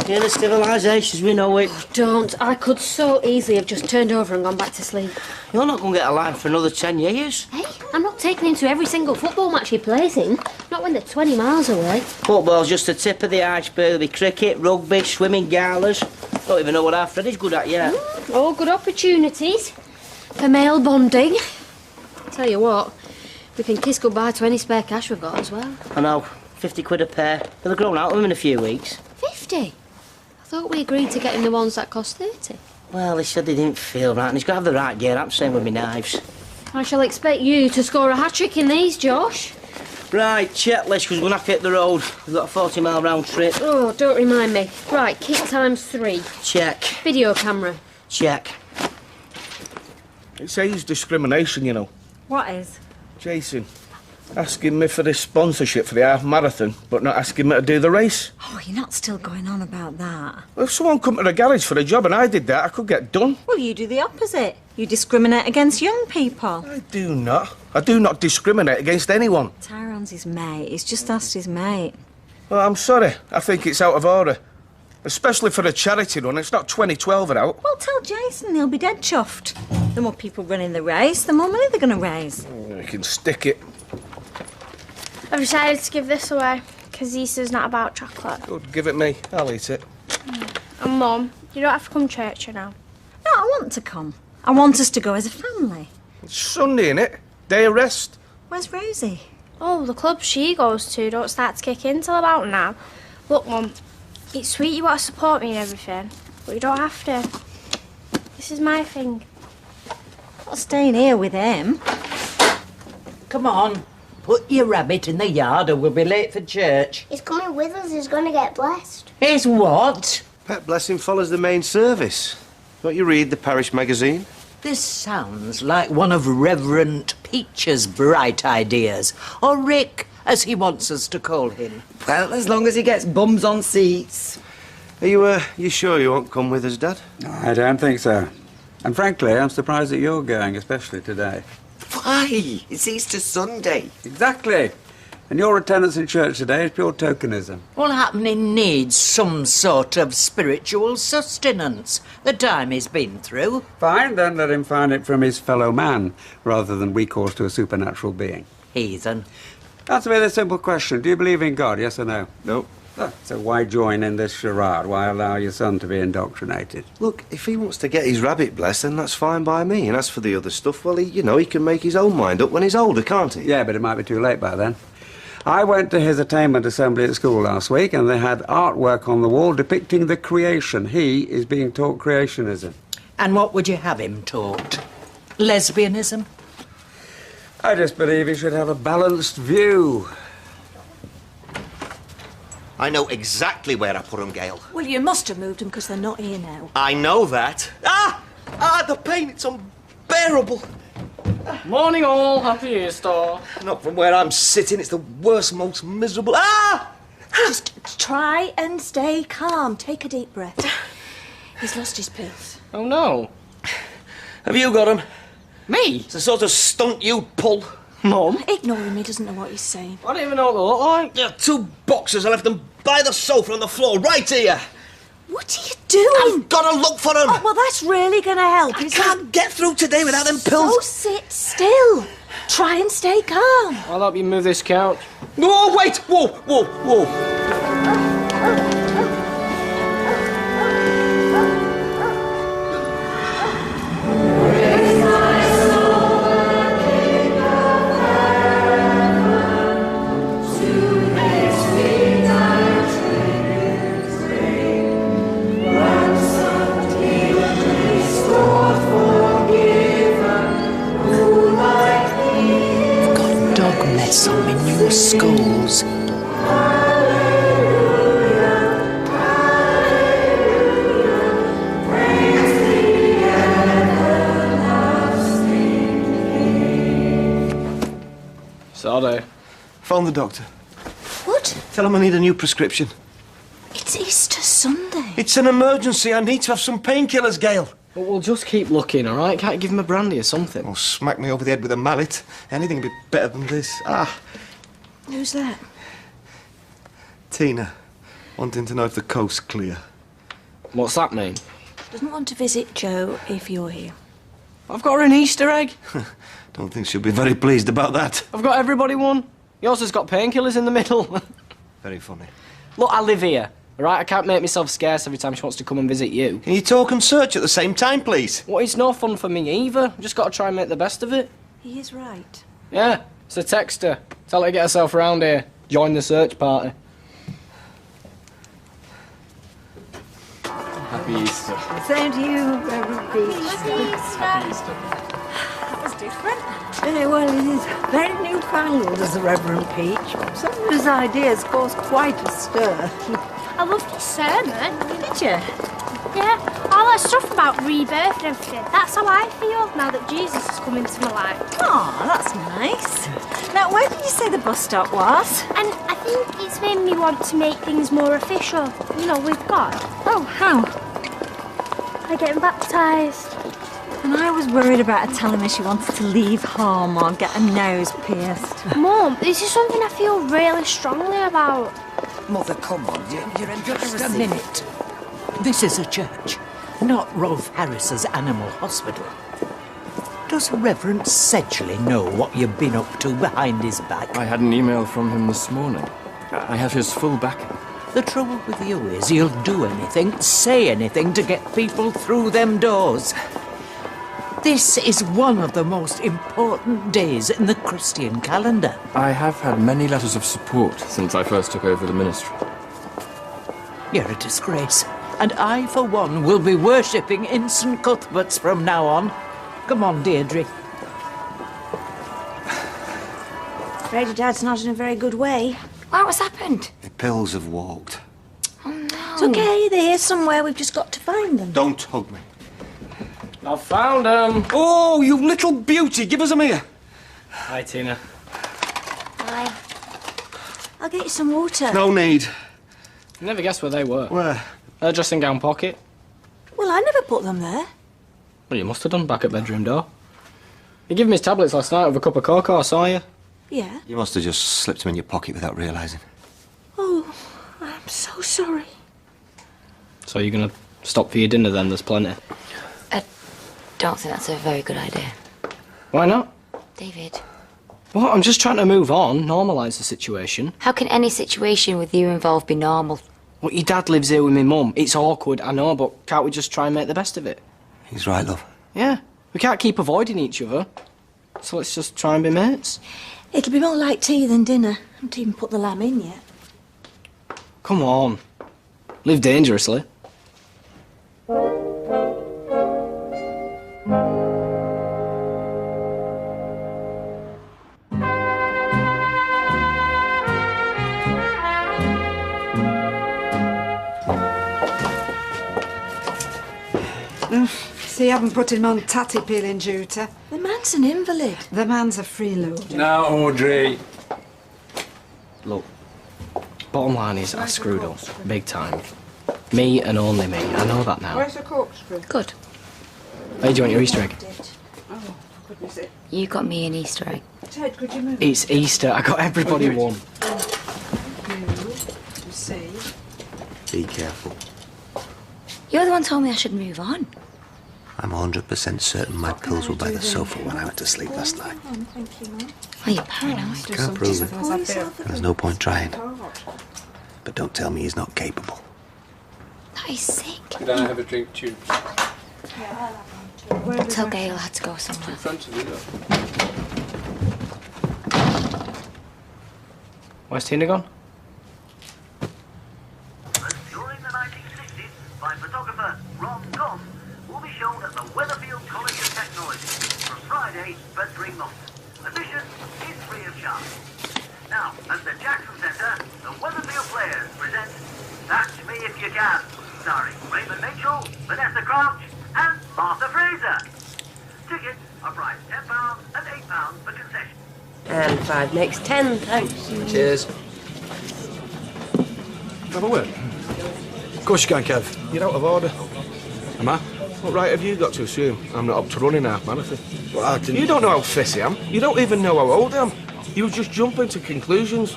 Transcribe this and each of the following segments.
Yeah, the civilisations, we know it. Oh, don't. I could so easily have just turned over and gone back to sleep. You're not going to get a line for another 10 years. Hey, I'm not taking him to every single football match he plays in. Not when they're 20 miles away. Football's just the tip of the iceberg. There'll be cricket, rugby, swimming, galas. Don't even know what our Freddie's good at yet. All good opportunities for male bonding. Tell you what, we can kiss goodbye to any spare cash we've got as well. I know, 50 quid a pair. They'll have grown out of them in a few weeks. 50? I thought we agreed to get him the ones that cost 30. Well, he said he didn't feel right, and he's got to have the right gear. I'm same with me knives. I shall expect you to score a hat-trick in these, Josh. Right, checklist, because we're going to have to hit the road. We've got a 40-mile round trip. Oh, don't remind me. Right, kit times 3. Check. Video camera. Check. It says discrimination, you know. What is? Jason, asking me for this sponsorship for the half marathon, but not asking me to do the race. Oh, you're not still going on about that. Well, if someone come to the garage for a job and I did that, I could get done. Well, you do the opposite. You discriminate against young people. I do not. I do not discriminate against anyone. Tyrone's his mate. He's just asked his mate. Well, I'm sorry. I think it's out of order. Especially for a charity run. It's not 2012 or out. Well, tell Jason he'll be dead chuffed. The more people running the race, the more money they're going to raise. You can stick it. I've decided to give this away, because Easter's not about chocolate. Good, give it me. I'll eat it. And Mum, you don't have to come to church, you know. No, I want to come. I want us to go as a family. It's Sunday, innit? Day of rest. Where's Rosie? Oh, the club she goes to don't start to kick in till about now. Look, Mum, it's sweet you want to support me and everything, but you don't have to. This is my thing. Not staying here with him. Come on, put your rabbit in the yard or we'll be late for church. He's coming with us, he's going to get blessed. He's what? Pet blessing follows the main service. Don't you read the parish magazine? This sounds like one of Reverend Peach's bright ideas. Or Rick, as he wants us to call him. Well, as long as he gets bums on seats. Are you sure you won't come with us, Dad? I don't think so. And frankly, I'm surprised that you're going, especially today. Why? It's Easter Sunday. Exactly. And your attendance in church today is pure tokenism. All happening needs some sort of spiritual sustenance. The time he's been through. Fine, then let him find it from his fellow man, rather than recourse to a supernatural being. Heathen. Answer me this simple question. Do you believe in God, yes or no? No. Oh, so why join in this charade? Why allow your son to be indoctrinated? Look, if he wants to get his rabbit blessed, then that's fine by me. And as for the other stuff, well, he can make his own mind up when he's older, can't he? Yeah, but it might be too late by then. I went to his attainment assembly at school last week, and they had artwork on the wall depicting the creation. He is being taught creationism. And what would you have him taught? Lesbianism? I just believe he should have a balanced view. I know exactly where I put them, Gail. Well, you must have moved them because they're not here now. I know that. The pain, it's unbearable. Morning all, happy Easter. Not from where I'm sitting, it's the worst, most miserable... Just try and stay calm. Take a deep breath. He's lost his pills. Oh no. Have you got them? Me? It's the sort of stunt you pull. Mum? Ignore him, he doesn't know what he's saying. I don't even know what they look like. There are 2 boxes. I left them by the sofa on the floor, right here. What are you doing? I've got to look for them. Oh, well, that's really going to help. I can't get through today without them pills. So sit still. Try and stay calm. I'll help you move this couch. No, wait! Whoa! On my new skulls. Sorry. Phone the doctor. What? Tell him I need a new prescription. It's Easter Sunday. It's an emergency. I need to have some painkillers, Gail. But we'll just keep looking, all right? Can't you give him a brandy or something? Oh, smack me over the head with a mallet. Anything would be better than this. Who's that? Tina, wanting to know if the coast's clear. What's that mean? Doesn't want to visit Joe if you're here. I've got her an Easter egg. Don't think she'll be very pleased about that. I've got everybody one. Yours has got painkillers in the middle. Very funny. Look, I live here, all right? I can't make myself scarce every time she wants to come and visit you. Can you talk and search at the same time, please? Well, it's no fun for me either. I've just got to try and make the best of it. He is right. Yeah, so text her. Tell her to get herself round here. Join the search party. Happy Easter. Same to you, Reverend Peach. Happy Easter. That was different. Well, it is very newfangled as the Reverend Peach. Some of his ideas caused quite a stir. I loved his sermon. Did you? Yeah, all that stuff about rebirth and everything. That's how I feel now that Jesus has come into my life. Oh, that's nice. Now, where did you say the bus stop was? And I think it's made me want to make things more official, you know, with God. Oh, how? By getting baptised. And I was worried about her telling me she wanted to leave home or get her nose pierced. Mum, this is something I feel really strongly about. Mother, come on, you're in just a minute. This is a church, not Rolf Harris's animal hospital. Does Reverend Sedgley know what you've been up to behind his back? I had an email from him this morning. I have his full backing. The trouble with you is he'll do anything, say anything to get people through them doors. This is one of the most important days in the Christian calendar. I have had many letters of support since I first took over the ministry. You're a disgrace. And I, for one, will be worshipping in St. Cuthbert's from now on. Come on, Deirdre. Afraid your dad's not in a very good way. What's happened? The pills have walked. Oh, no. It's okay, they're here somewhere, we've just got to find them. Don't hug me. I've found them. Oh, you little beauty. Give us 'em here. Hi, Tina. Bye. I'll get you some water. No need. You never guessed where they were. Where? Her dressing gown pocket. Well, I never put them there. Well, you must have done back at bedroom door. You gave him his tablets last night with a cup of cocoa, I saw you. Yeah. You must have just slipped them in your pocket without realising. Oh, I'm so sorry. So you're going to stop for your dinner then? There's plenty. I don't think that's a very good idea. Why not? David. Well, I'm just trying to move on, normalise the situation. How can any situation with you involved be normal? Well, your dad lives here with my mum. It's awkward, I know, but can't we just try and make the best of it? He's right, love. Yeah. We can't keep avoiding each other. So let's just try and be mates. It'll be more like tea than dinner. I haven't even put the lamb in yet. Come on. Live dangerously. So you haven't put him on tatty peeling duty? The man's an invalid. The man's a freeloader. Now, Audrey. Look, bottom line is I screwed up. Big time. Me and only me. I know that now. Where's the corkscrew? Good. Hey, do you want your Easter egg? Oh, for goodness sake. You got me an Easter egg. Ted, could you move? It's Easter. I got everybody one. You see? Be careful. You're the one who told me I should move on. I'm 100% certain my pills were by the sofa when I went to sleep last night. Thank you, Mum. Oh, you're paranoid. Can't prove it. Pour yourself a There's no point trying. But don't tell me he's not capable. That is sick. Could I have a drink too? Tell Gail I had to go somewhere. In front of you, though. Where's Tina gone? During the 1960s, by photographer Ron Goss, will be shown at the Weatherfield College of Technology from Friday for 3 months. Admission is free of charge. Now, at the Jackson Centre, the Weatherfield Players present Catch Me If You Can, starring Raymond Mitchell, Vanessa Crouch, and Martha Fraser. Tickets are priced £10 and £8 for concession. And 5 makes 10, thanks. Cheers. Have a word. Of course you can, Kev. You're out of order. Am I? What right have you got to assume I'm not up to running half marathon? Well, I didn't... You don't know how fit I am. You don't even know how old I am. You just jump into conclusions.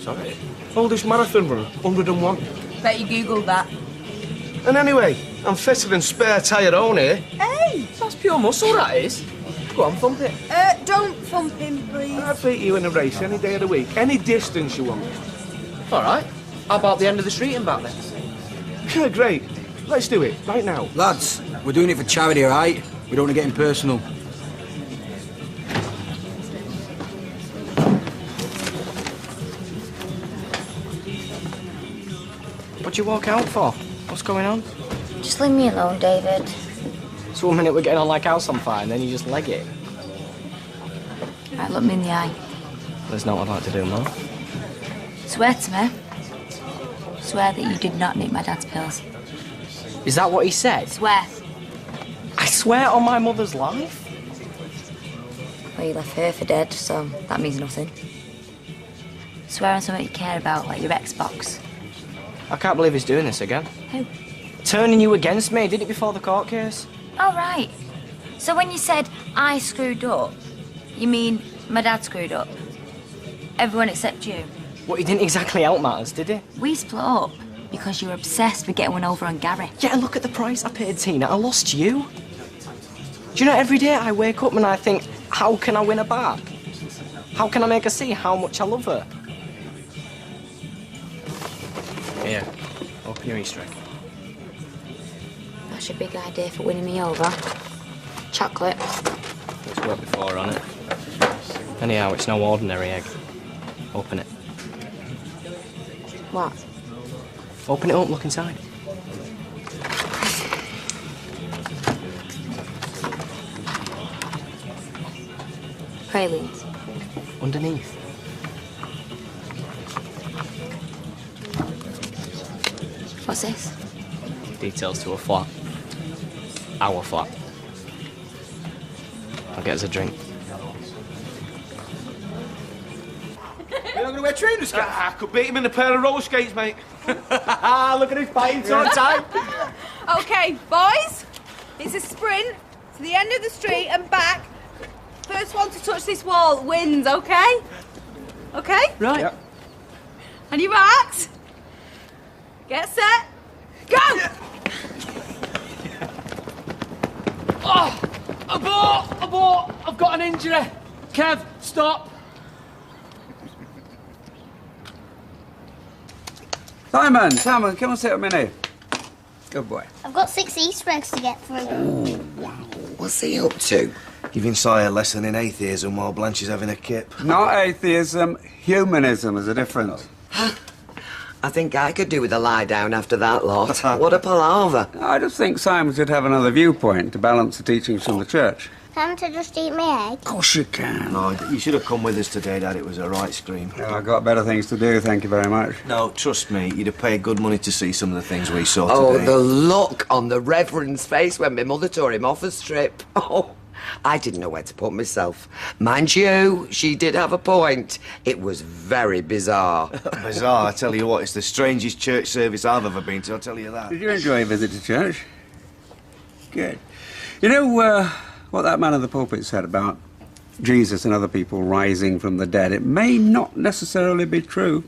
Sorry. Oldest marathon runner, 101. Bet you googled that. And anyway, I'm fitter than spare tyre on here. Hey, that's pure muscle, that is. Go on, thump it. Don't thump him, please. I'd beat you in a race any day of the week, any distance you want. All right. How about the end of the street and back then? Yeah, great. Let's do it, right now. Lads, we're doing it for charity, all right? We don't want to get impersonal. What'd you walk out for? What's going on? Just leave me alone, David. So 1 minute we're getting on like house on fire and then you just leg it. Right, look me in the eye. There's not what I'd like to do, Mum. Swear to me. Swear that you did not nick my dad's pills. Is that what he said? Swear. I swear on my mother's life. Well, you left her for dead, so that means nothing. Swear on something you care about, like your Xbox. I can't believe he's doing this again. Who? Turning you against me. Did it before the court case. Oh, right. So when you said I screwed up, you mean my dad screwed up? Everyone except you? Well, he didn't exactly help matters, did he? We split up because you were obsessed with getting one over on Gary. Yeah, look at the price I paid Tina. I lost you. Do you know, every day I wake up and I think, how can I win her back? How can I make her see how much I love her? Here, open your Easter egg. That's your big idea for winning me over. Chocolate. It's worked before on it. Anyhow, it's no ordinary egg. Open it. What? Open it up, look inside. Pralines. Underneath. What's this? Details to a flat. Our flat. I'll get us a drink. You're not going to wear trainers, Gav? I could beat him in a pair of roller skates, mate. Look at his fighting so time. Okay, boys, it's a sprint to the end of the street and back. First one to touch this wall wins, okay? Okay? Right. Yep. And your backs. Get set. Go! Oh, abort! I've got an injury. Kev, stop. Simon, come and sit with me now. Good boy. I've got 6 Easter eggs to get through. Oh, wow. What's he up to? Giving Si a lesson in atheism while Blanche is having a kip. Not atheism, humanism is a difference. I think I could do with a lie down after that lot. What a palaver. I just think Simon should have another viewpoint to balance the teachings from the church. Can't I just eat my egg? Of course you can. No, you should have come with us today, Dad. It was a right scream. Well, I've got better things to do, thank you very much. No, trust me, you'd have paid good money to see some of the things we saw Oh, today. the look on the Reverend's face when my mother tore him off a strip. Oh, I didn't know where to put myself. Mind you, she did have a point. It was very bizarre. Bizarre, I tell you what, it's the strangest church service I've ever been to, I'll tell you that. Did you enjoy a visit to church? Good. You know, what that man in the pulpit said about Jesus and other people rising from the dead, it may not necessarily be true.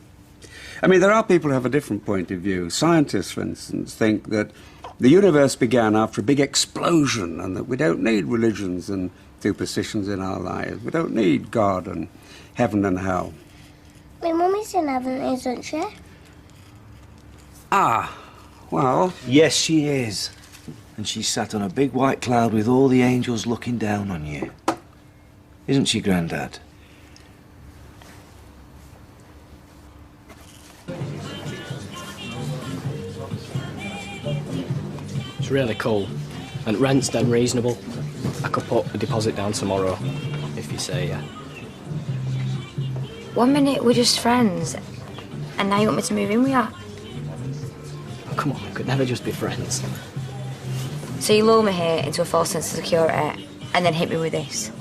I mean, there are people who have a different point of view. Scientists, for instance, think that the universe began after a big explosion and that we don't need religions and superstitions in our lives. We don't need God and heaven and hell. My mummy's in heaven, isn't she? Ah, well... Yes, she is. And she sat on a big white cloud with all the angels looking down on you. Isn't she, Grandad? It's really cool. And rent's dead reasonable. I could put a deposit down tomorrow, if you say yeah. 1 minute we're just friends, and now you want me to move in with you? Oh, come on, we could never just be friends. So you lure me here into a false sense of security, and then hit me with this?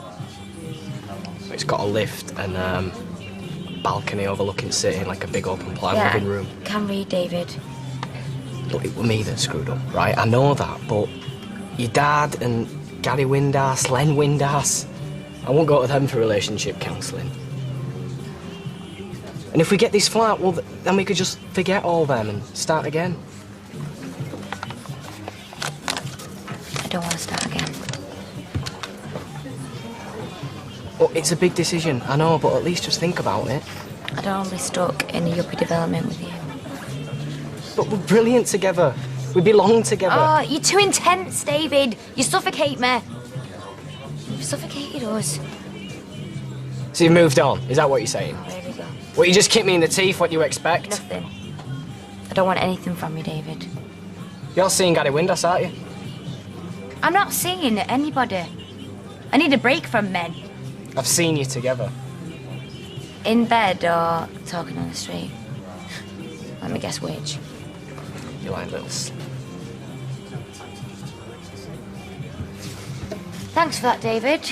It's got a lift and balcony overlooking the city, like a big open plan living room. Can read, David. Look, it was me that screwed up, right? I know that, but your dad and Gary Windass, Len Windass, I won't go to them for relationship counselling. And if we get this flat, well, then we could just forget all them and start again. I don't want to start again. Well, it's a big decision, I know, but at least just think about it. I don't want to be stuck in a yuppie development with you. But we're brilliant together. We belong together. Oh, you're too intense, David. You suffocate me. You've suffocated us. So you've moved on, is that what you're saying? There we go. Well, you just kicked me in the teeth, what do you expect? Nothing. I don't want anything from you, David. You're seeing Gary Windass, aren't you? I'm not seeing anybody. I need a break from men. I've seen you together. In bed or talking on the street? Let me guess which. You like little... Thanks for that, David.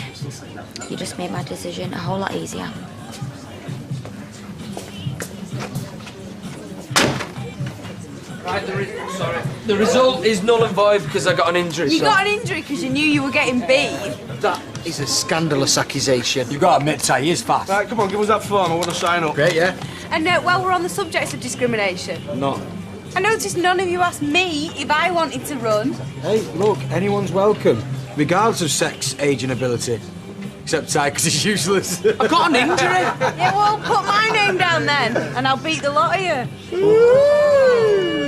You just made my decision a whole lot easier. Right, the result is null and void because I got an injury. You got an injury because you knew you were getting beat. That is a scandalous accusation. You've got to admit, Ty, he is fast. Right, come on, give us that form. I want to sign up. Great, yeah? And while we're on the subject of discrimination, No. I noticed none of you asked me if I wanted to run. Hey, look, anyone's welcome, regardless of sex, age and ability. Except Ty, because he's useless. I've got an injury. Yeah, well, put my name down then, and I'll beat the lot of you.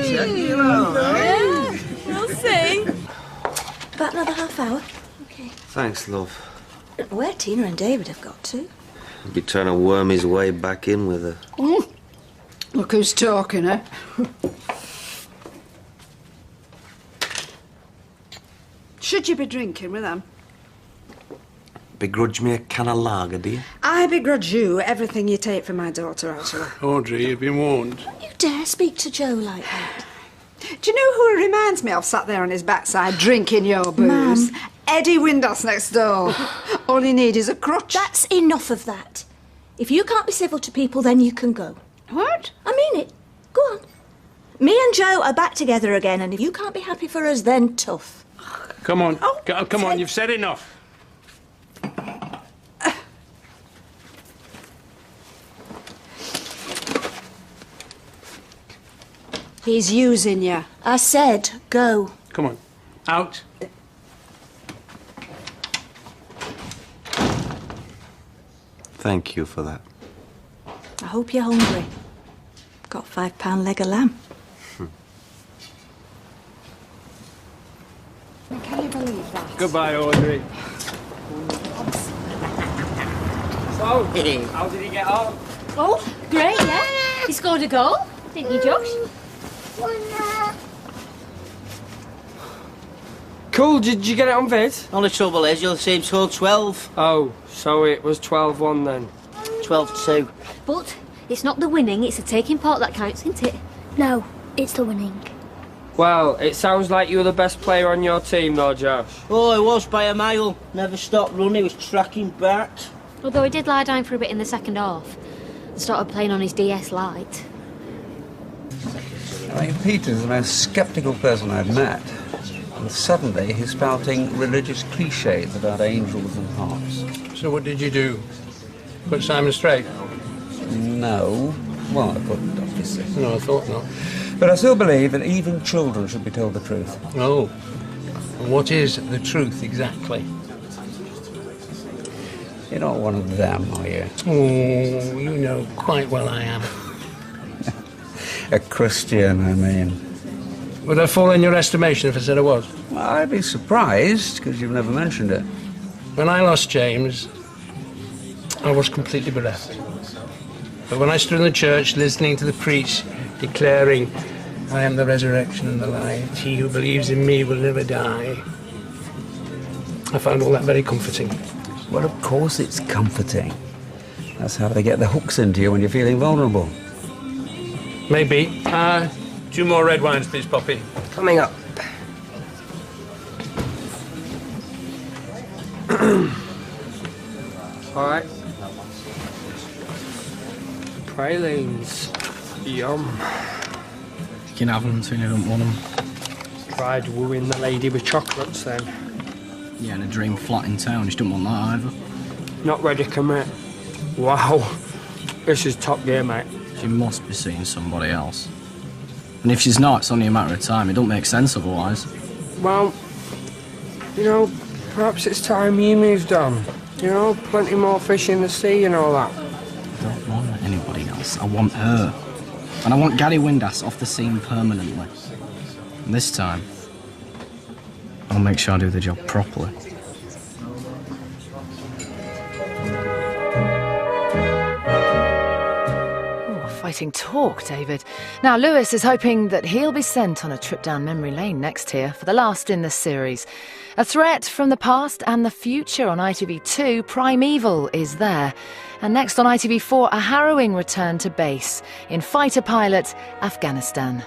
Check you out, Yeah, we'll see. About another half hour. Okay. Thanks, love. Where Tina and David have got to. He'll be trying to worm his way back in with her. Look who's talking, eh? Should you be drinking with them? Begrudge me a can of lager, do you? I begrudge you everything you take from my daughter, Ursula. Audrey, you've been warned. You dare speak to Joe like that? Do you know who he reminds me of sat there on his backside drinking your booze? Ma'am. Eddie Windass next door. All you need is a crutch. That's enough of that. If you can't be civil to people, then you can go. What? I mean it. Go on. Me and Joe are back together again, and if you can't be happy for us, then tough. Come on. Come on, you've said enough. He's using you. I said go. Come on. Out. Thank you for that. I hope you're hungry. Got £5 leg of lamb. Can you believe that? Goodbye, Audrey. So, how did he get on? Oh, great, yeah. He scored a goal, didn't you, Josh? Cool, did you get it on vid? Only trouble is, you'll see him score 12. Oh, so it was 12-1 then? 12-2. But it's not the winning, it's the taking part that counts, isn't it? No, it's the winning. Well, it sounds like you were the best player on your team though, Josh. Oh, he was by a mile. Never stopped running, he was tracking back. Although he did lie down for a bit in the second half and started playing on his DS Lite. I mean, Peter's the most sceptical person I've met. And suddenly he's spouting religious cliches about angels and hearts. So what did you do? Put Simon straight? No. Well, I couldn't, obviously. No, I thought not. But I still believe that even children should be told the truth. Oh. And what is the truth exactly? You're not one of them, are you? Oh, you know quite well I am. A Christian, I mean. Would I fall in your estimation if I said I was? Well, I'd be surprised, because you've never mentioned it. When I lost James, I was completely bereft. But when I stood in the church listening to the priest declaring, I am the resurrection and the life, he who believes in me will never die, I found all that very comforting. Well, of course it's comforting. That's how they get the hooks into you when you're feeling vulnerable. Maybe. 2 more red wines, please, Poppy. Coming up. Alright. Pralines. Yum. You can have them until you don't want them. Tried wooing the lady with chocolates then. Yeah, and a dream flat in town. You don't want that either. Not ready, commit. Wow. This is top gear, mate. She must be seeing somebody else. And if she's not, it's only a matter of time. It don't make sense otherwise. Well, You know, perhaps it's time you moved on. You know, plenty more fish in the sea and all that. I don't want anybody else. I want her. And I want Gary Windass off the scene permanently. And this time, I'll make sure I do the job properly. Fighting talk, David. Now, Lewis is hoping that he'll be sent on a trip down memory lane next year for the last in the series. A threat from the past and the future on ITV2, Primeval is there. And next on ITV4, a harrowing return to base in Fighter Pilot, Afghanistan.